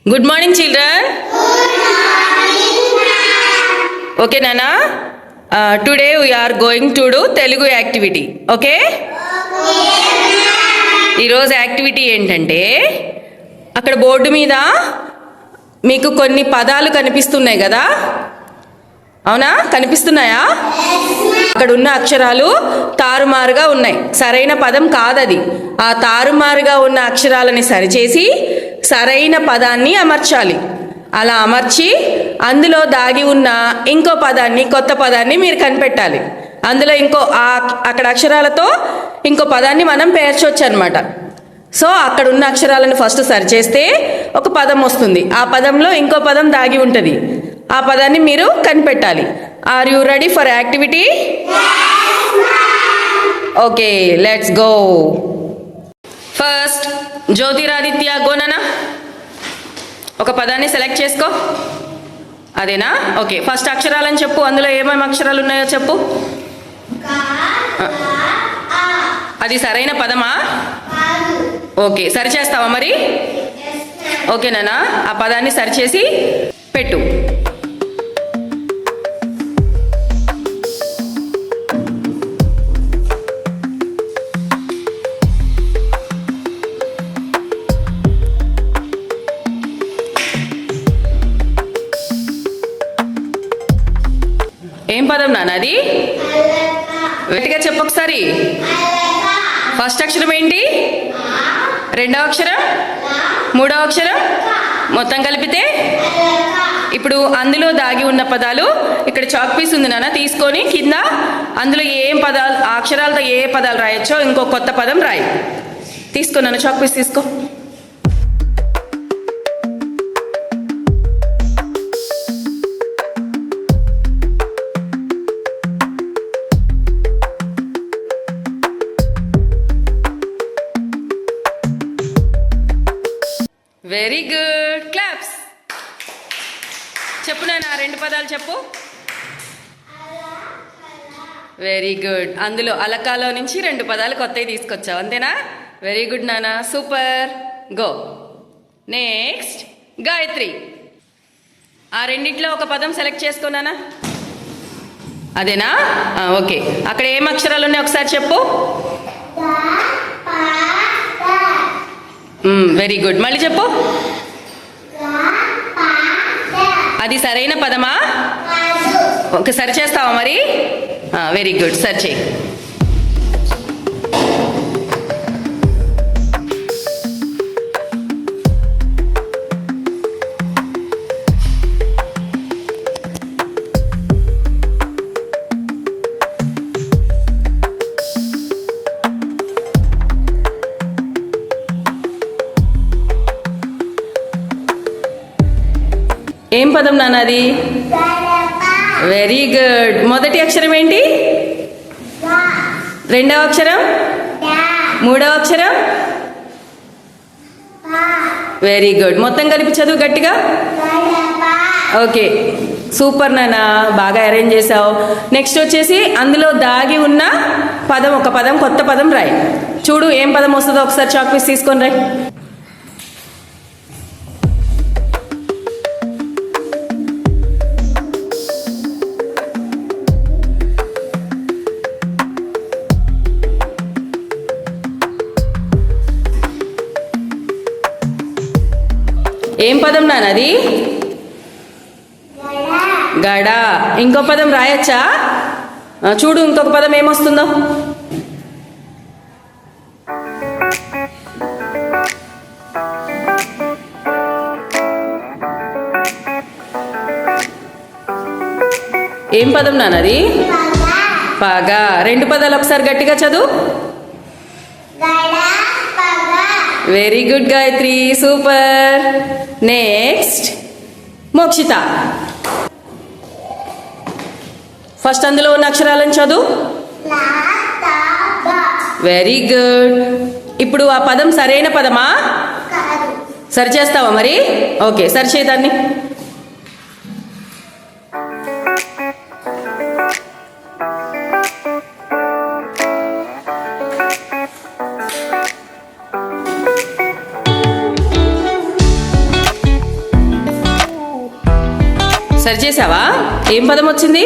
Good morning, children. Okay, Nana. Today we are going to do Telugu activity. Okay? ఈరోజు activity ఏంటంటే అక్కడ board మీద మీకు కొన్ని పదాలు కనిపిస్తున్నాయి కదా, అవునా? కనిపిస్తున్నాయా? అక్కడ ఉన్న అక్షరాలు తారుమారుగా ఉన్నాయి, సరైన పదం కాదది. ఆ తారుమారుగా ఉన్న అక్షరాలని సరిచేసి సరైన పదాన్ని అమర్చాలి. అలా అమర్చి అందులో దాగి ఉన్న ఇంకో పదాన్ని, కొత్త పదాన్ని మీరు కనిపెట్టాలి. అందులో అక్కడ అక్షరాలతో ఇంకో పదాన్ని మనం పేర్చొచ్చు అనమాట. సో అక్కడ ఉన్న అక్షరాలను ఫస్ట్ సరిచేస్తే ఒక పదం వస్తుంది, ఆ పదంలో ఇంకో పదం దాగి ఉంటుంది, ఆ పదాన్ని మీరు కనిపెట్టాలి. Are you ready for activity? Okay, let's go. First Jyotiraditya గోననా, ఒక పదాన్ని సెలెక్ట్ చేసుకో. అదేనా? ఓకే, ఫస్ట్ అక్షరాలని చెప్పు, అందులో ఏమేమి అక్షరాలు ఉన్నాయో చెప్పు. అది సరైన పదమా? ఓకే, సరిచేస్తావా మరి? ఓకేనా? ఆ పదాన్ని సరిచేసి పెట్టు. ఏం పదం నాన్న అది? గట్టిగా చెప్పు ఒకసారి. ఫస్ట్ అక్షరం ఏంటి? రెండవ అక్షరం? మూడవ అక్షరం? మొత్తం కలిపితే? ఇప్పుడు అందులో దాగి ఉన్న పదాలు ఇక్కడ చాక్ పీస్ ఉంది నాన్న, తీసుకొని కింద అందులో ఏం పదాలు, ఆ అక్షరాలతో ఏ పదాలు రాయొచ్చో ఇంకో కొత్త పదం రాయి. తీసుకో నాన్న, చాక్ పీస్ తీసుకో. Very good, claps. చెప్పు నాన్న, రెండు పదాలు చెప్పు. Very good. అందులో అలకాలో నుంచి రెండు పదాలు కొత్తవి తీసుకొచ్చావు, అంతేనా? వెరీ గుడ్ నాన్న, సూపర్. గో. నెక్స్ట్ గాయత్రి. ఆ రెండింటిలో ఒక పదం సెలెక్ట్ చేసుకో నాన్న. అదేనా? ఓకే, అక్కడ ఏం అక్షరాలు ఉన్నాయి ఒకసారి చెప్పు. వెరీ గుడ్, మళ్ళీ చెప్పు. అది సరైన పదమా? ఓకే, సరి చేస్తావా మరి? వెరీ గుడ్, సరి చేయి. ఏం పదం నాన్న అది? Very good. మొదటి అక్షరం ఏంటి? రెండవ అక్షరం? మూడవ అక్షరం? Very good. మొత్తం కలిపి చదువు గట్టిగా. ఓకే, సూపర్ నాన్న, బాగా అరేంజ్ చేసావు. నెక్స్ట్ వచ్చేసి అందులో దాగి ఉన్న పదం, ఒక పదం, కొత్త పదం రాయి. చూడు ఏం పదం వస్తుందో ఒకసారి చాక్ పీస్ తీసుకొని రాయి. ఏం పదం నాన్నది? గడ. ఇంకో పదం రాయచ్చా? చూడు ఇంకొక పదం ఏమొస్తుందో. ఏం పదం నాన్నది? పగ. రెండు పదాలు ఒకసారి గట్టిగా చదువు. Very good Gayatri, super. Next Mokshita. First అందులో ఉన్న అక్షరాలను చదువు. Very good. ఇప్పుడు ఆ పదం సరైన పదమా? సరిచేస్తావా మరి? ఓకే, సరిచేదాన్ని. సరి చేసావా? ఏం పదం వచ్చింది?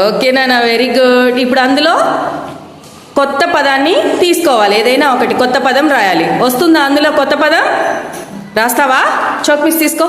ఓకే నాన్న, వెరీ గుడ్. ఇప్పుడు అందులో కొత్త పదాన్ని తీసుకోవాలి. ఏదైనా ఒకటి కొత్త పదం రాయాలి. వస్తుందా అందులో కొత్త పదం? రాస్తావా? చాక్ పీస్ తీసుకో.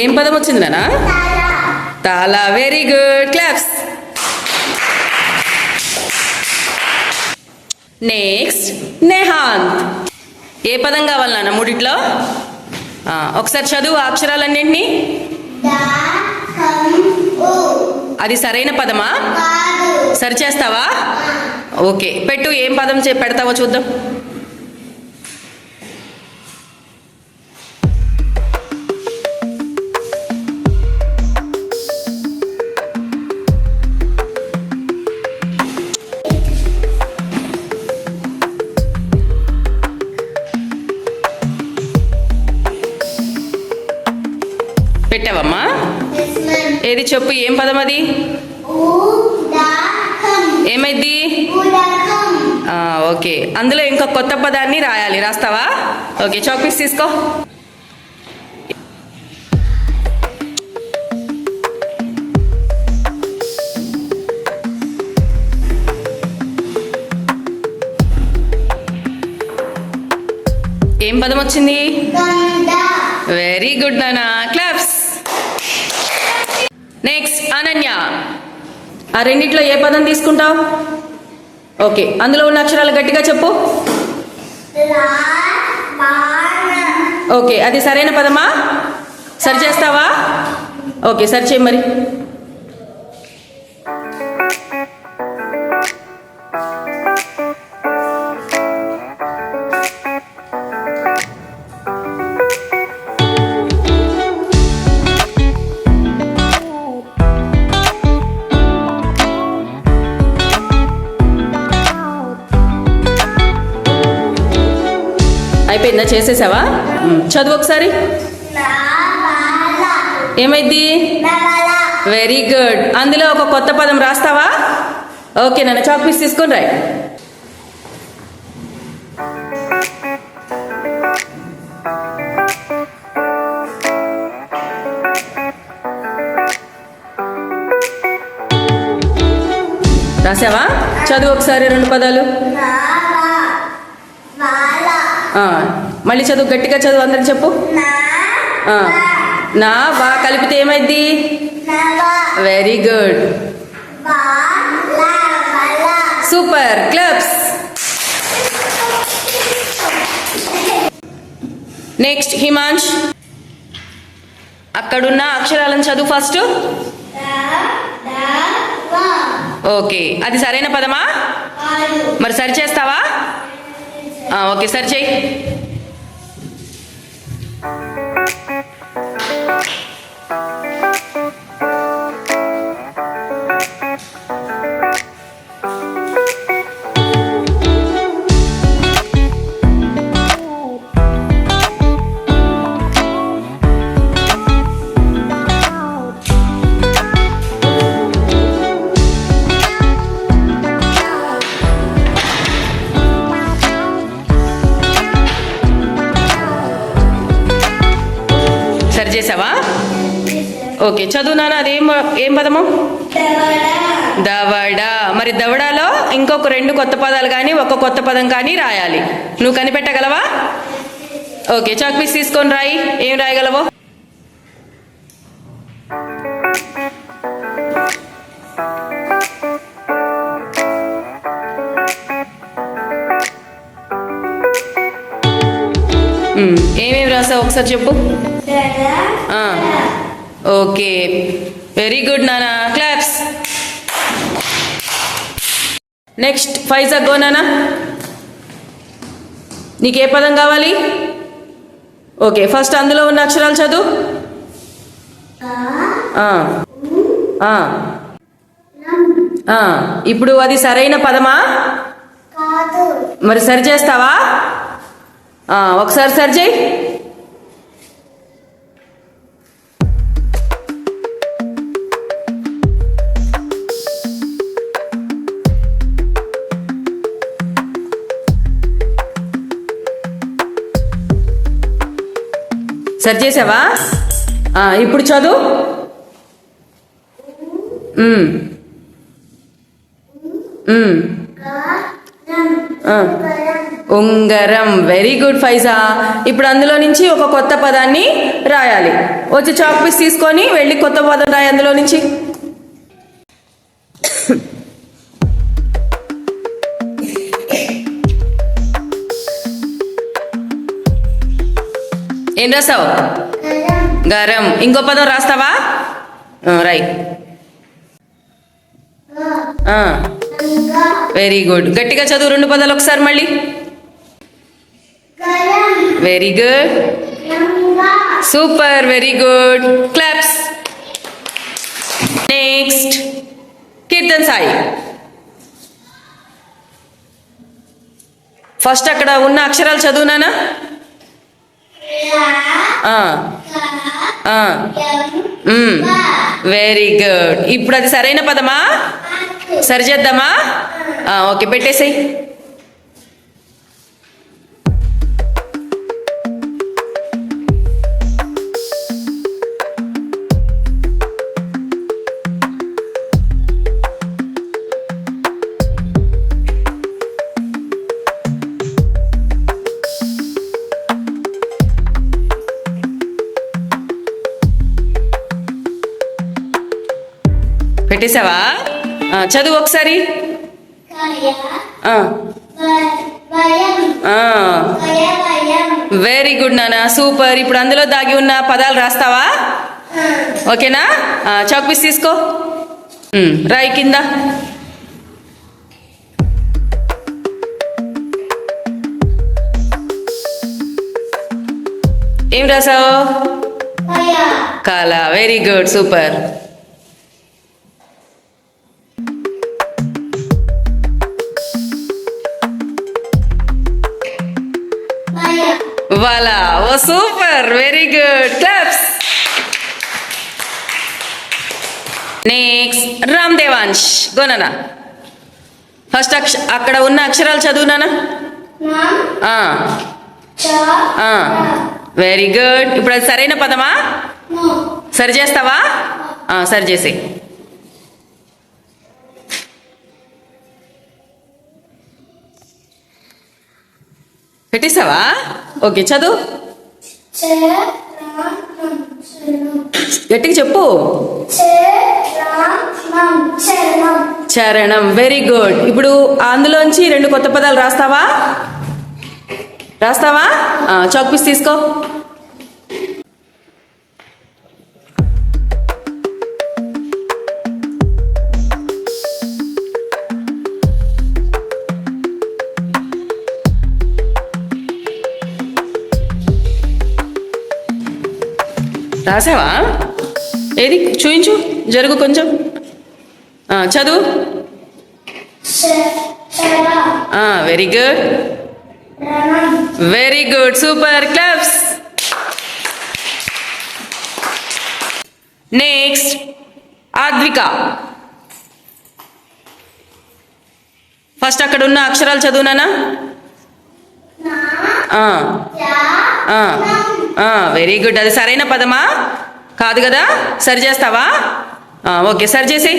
ఏం పదం వచ్చింది నాన్న? తాళ. Very good, claps. నెక్స్ట్ నెహాంత్. ఏ పదం కావాలి నాన్న మూడిట్లో? ఒకసారి చదువు ఆ అక్షరాలన్నింటినీ. అది సరైన పదమా? సరి చేస్తావా? ఓకే, పెట్టు. ఏం పదం పెడతావో చూద్దాం. పెట్టావమ్మా? ఏది చెప్పు, ఏం పదం అది? ఏమైంది? ఓకే, అందులో ఇంకో కొత్త పదాన్ని రాయాలి. రాస్తావా? ఓకే, చాక్ పీస్ తీసుకో. ఏం పదం వచ్చింది? వెరీ గుడ్ నానా, క్లాప్స్. నెక్స్ట్ అనన్య. ఆ రెండిట్లో ఏ పదం తీసుకుంటావు? ఓకే, అందులో ఉన్న అక్షరాలు గట్టిగా చెప్పు. ఓకే, అది సరైన పదమా? సరి చేస్తావా? ఓకే, సరి చేయి మరి. అయిపోయిందా? చేసేసావా? చదువు ఒకసారి. ఏమైంది? Very good. అందులో ఒక కొత్త పదం రాస్తావా? ఓకే నాన్న, చాక్ పీస్ తీసుకొని రాయి. రాసావా? చదువు ఒకసారి రెండు పదాలు. మళ్ళీ చదువు, గట్టిగా చదువు, అందరికి చెప్పు. నా వా కలిపితే ఏమైంది? Very good, super, clubs. Next Himansh. అక్కడున్న అక్షరాలను చదువు ఫస్ట్. ఓకే, అది సరైన పదమా? మరి సరి చేస్తావా? ఓకే, సరి చేయి. చేసావా? ఓకే, చదువు నాన్న. అది ఏం పదము? దవడ. మరి దవడలో ఇంకొక రెండు కొత్త పదాలు కానీ ఒక కొత్త పదం కానీ రాయాలి. నువ్వు కనిపెట్టగలవా? ఓకే, చాక్ పీస్ తీసుకొని రాయి. ఏం రాయగలవో? ఏమేమి రాసావు ఒకసారి చెప్పు. ఓకే, వెరీ గుడ్ నానా, క్లాప్స్. నెక్స్ట్ ఫైజా, గో నానా. నీకు ఏ పదం కావాలి? ఓకే, ఫస్ట్ అందులో ఉన్న అక్షరాలు చదువు. ఆ, ఇప్పుడు అది సరైన పదమా? కాదు. మరి సరి చేస్తావా? ఒకసారి సరి చేయి. సరి చేసావా? ఇప్పుడు చదువు. ఉమ్. ఉమ్. ఉంగరం. Very good Faiza. ఇప్పుడు అందులో నుంచి ఒక కొత్త పదాన్ని రాయాలి. వచ్చి చాక్ పీస్ తీసుకొని వెళ్ళి కొత్త పదం రాయి అందులో నుంచి. ఏం రాస్తావు? గరం. ఇంకో పదం రాస్తావా? రాయ్. Very good. గట్టిగా చదువు రెండు పదాలు ఒకసారి మళ్ళీ. Very good. Super. Very good. Claps. Next kirtan Sai. First అక్కడ ఉన్న అక్షరాలు చదువునానా? Very good. ఇప్పుడు అది సరైన పదమా? సరి చేద్దామా? ఓకే, పెట్టేసేయ్. పెట్టేసావా? చదువు ఒకసారి. వెరీ గుడ్ నాన్న, సూపర్. ఇప్పుడు అందులో దాగి ఉన్న పదాలు రాస్తావా? ఓకేనా? చాక్ పీస్ తీసుకో, రాయి కింద. ఏం రాసావు? కళ. Very good, super. వాలా. ఓ super. Very good. Claps. Next Ram Devansh. గోననా ఫస్ట్ అక్కడ ఉన్న అక్షరాలు చదువునానా? Very good. ఇప్పుడు అది సరైన పదమా? సరి చేస్తావా? సరి చేసే. పెట్టేసావా? ఓకే, చదువు. గట్టిగా చెప్పు. చరణం. Very good. ఇప్పుడు అందులోంచి రెండు కొత్త పదాలు రాస్తావా? రాస్తావా? చాక్ పీస్ తీసుకో. రాసావా? ఏది చూయించు, జరుగు కొంచెం. చదువు. Very good. Very good, super. Claps. Next Advika. First అక్కడ ఉన్న అక్షరాలు చదువునానా? Very good. అది సరైన పదమా? కాదు కదా? సరి చేస్తావా? ఓకే, సరి చేసి.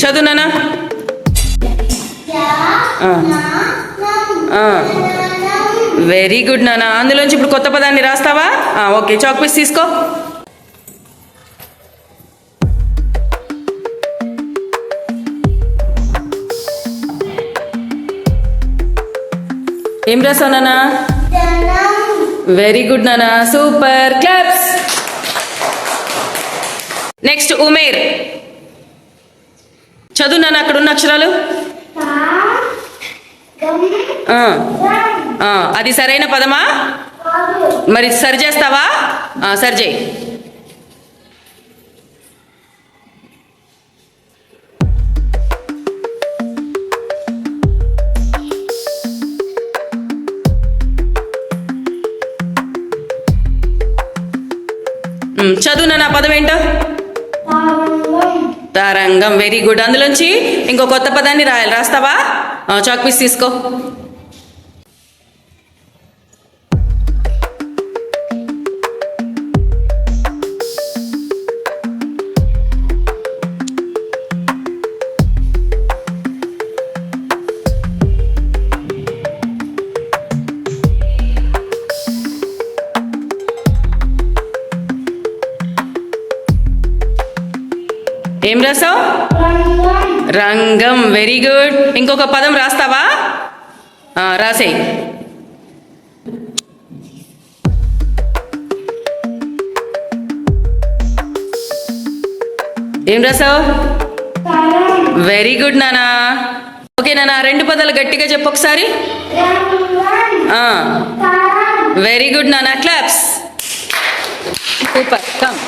చదువునానా? వెరీ గుడ్ నాన్న. అందులోంచి ఇప్పుడు కొత్త పదాన్ని రాస్తావా? ఓకే, చాక్ పీస్ తీసుకో. ఏం రాసావు నాన్న? వెరీ గుడ్ నాన్న, సూపర్. క్లాప్స్. నెక్స్ట్ ఉమేర్. చదువు నాన్న అక్కడ ఉన్న అక్షరాలు. ఆ, ఆ, అది సరైన పదమా? మరి సరి చేస్తావా? సరి చేయి. చదువు నా పదం ఏంటో. తరంగం. Very good. అందులోంచి ఇంకో కొత్త పదాన్ని రాయాలి. రాస్తావా? చాక్ పీస్ తీసుకో. ఏం రాసావు? రంగం. Very good. ఇంకొక పదం రాస్తావా? రాసేయి. ఏం రాసావు? వెరీ గుడ్ నానా. ఓకే నానా, రెండు పదాలు గట్టిగా చెప్పు ఒకసారి. వెరీ గుడ్ నానా. క్లాప్స్. సూపర్. కమ్.